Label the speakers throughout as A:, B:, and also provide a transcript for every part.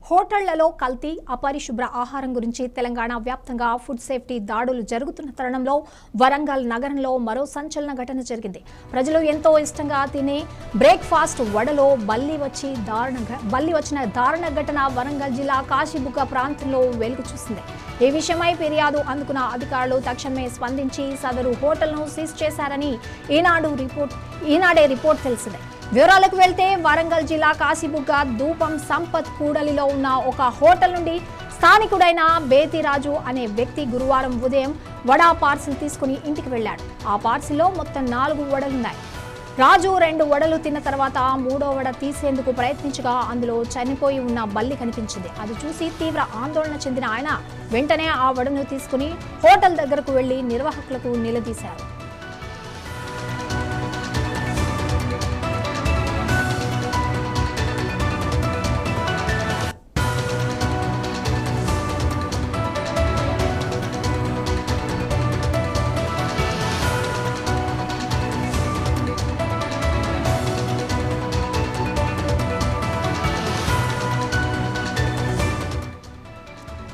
A: హోటళ్లలో కల్తీ, అపరిశుభ్ర ఆహారం గురించి తెలంగాణ వ్యాప్తంగా ఫుడ్ సేఫ్టీ దాడులు జరుగుతున్న తరుణంలో వరంగల్ నగరంలో మరో సంచలన ఘటన జరిగింది. ప్రజలు ఎంతో ఇష్టంగా తినే బ్రేక్ఫాస్ట్ వడలో బల్లి వచ్చిన దారుణ ఘటన వరంగల్ జిల్లా కాశీబుగ్గ ప్రాంతంలో వెలుగు చూసింది. ఈ విషయమై ఫిర్యాదు అందుకున్న అధికారులు తక్షణమే స్పందించి సదరు హోటల్ను సీజ్ చేశారని ఈనాడే రిపోర్ట్ తెలిసింది. వివరాలకు వెళ్తే వరంగల్ జిల్లా కాశీబుగ్గ ధూపం సంపత్ కూడలిలో ఉన్న ఒక హోటల్ నుండి స్థానికుడైన బేతిరాజు అనే వ్యక్తి గురువారం ఉదయం వడా పార్సిల్ తీసుకుని ఇంటికి వెళ్లాడు. ఆ పార్సిల్లో మొత్తం 4 వడలున్నాయి. రాజు 2 వడలు తిన్న తర్వాత 3వ వడ తీసేందుకు ప్రయత్నించగా అందులో చనిపోయి ఉన్న బల్లి కనిపించింది. అది చూసి తీవ్ర ఆందోళన చెందిన ఆయన వెంటనే ఆ వడను తీసుకుని హోటల్ దగ్గరకు వెళ్లి నిర్వాహకులకు నిలదీశారు.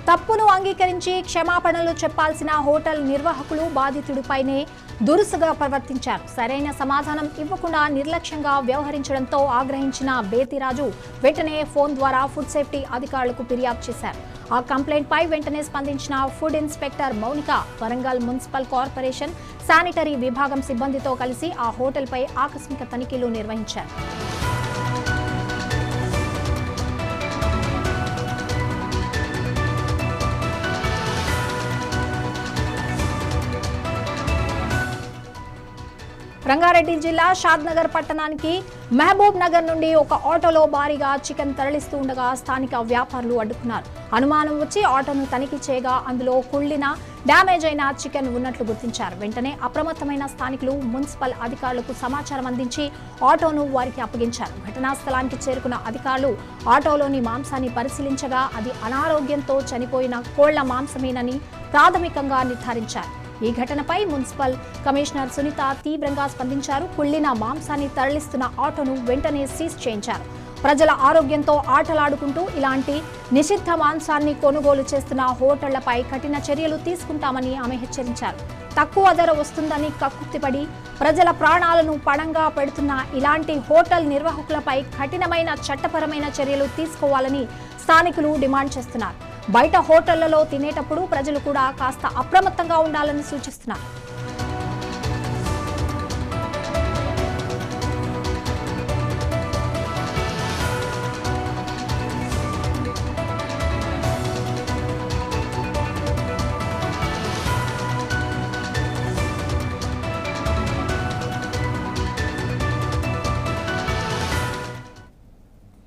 A: తప్పును అంగీకరించి క్షమాపణలు చెప్పాల్సిన హోటల్ నిర్వాహకులు బాధితుడిపైనే దురుసుగా ప్రవర్తించారు. సరైన సమాధానం ఇవ్వకుండా నిర్లక్ష్యంగా వ్యవహరించడంతో ఆగ్రహించిన బేతిరాజు వెంటనే ఫోన్ ద్వారా ఫుడ్ సేఫ్టీ అధికారులకు ఫిర్యాదు చేశారు. ఆ కంప్లైంట్ పై వెంటనే స్పందించిన food inspector Mounika Warangal municipal corporation sanitary విభాగం సిబ్బందితో కలిసి ఆ హోటల్పై ఆకస్మిక తనిఖీలు నిర్వహించారు. రంగారెడ్డి జిల్లా షాద్నగర్ పట్టణానికి మహబూబ్ నగర్ నుండి ఒక ఆటోలో భారీగా చికెన్ తరలిస్తూ ఉండగా స్థానిక వ్యాపారులు అడ్డుకున్నారు. అనుమానం వచ్చి ఆటోను తనిఖీ చేయగా అందులో కుళ్ళిన డ్యామేజ్ అయిన చికెన్ ఉన్నట్లు గుర్తించారు. వెంటనే అప్రమత్తమైన స్థానికులు మున్సిపల్ అధికారులకు సమాచారం అందించి ఆటోను వారికి అప్పగించారు. ఘటనా స్థలానికి చేరుకున్న అధికారులు ఆటోలోని మాంసాన్ని పరిశీలించగా అది అనారోగ్యంతో చనిపోయిన కోళ్ల మాంసమేనని ప్రాథమికంగా నిర్ధారించారు. ఈ ఘటనపై మున్సిపల్ కమిషనర్ సునీత తీవ్రంగా స్పందించారు. కుళ్ళిన మాంసాన్ని తరలిస్తున్న ఆటోను వెంటనే సీజ్ చేయించారు. ప్రజల ఆరోగ్యంతో ఆటలాడుకుంటూ ఇలాంటి నిషిద్ధ మాంసాన్ని కొనుగోలు చేస్తున్న హోటళ్లపై కఠిన చర్యలు తీసుకుంటామని ఆమె హెచ్చరించారు. తక్కువ ధర వస్తుందని కక్కుర్తిపడి ప్రజల ప్రాణాలను పణంగా పెడుతున్న ఇలాంటి హోటల్ నిర్వాహకులపై కఠినమైన చట్టపరమైన చర్యలు తీసుకోవాలని స్థానికులు డిమాండ్ చేస్తున్నారు. బయట హోటళ్లలో తినేటప్పుడు ప్రజలు కూడా కాస్త అప్రమత్తంగా ఉండాలని సూచిస్తున్నారు.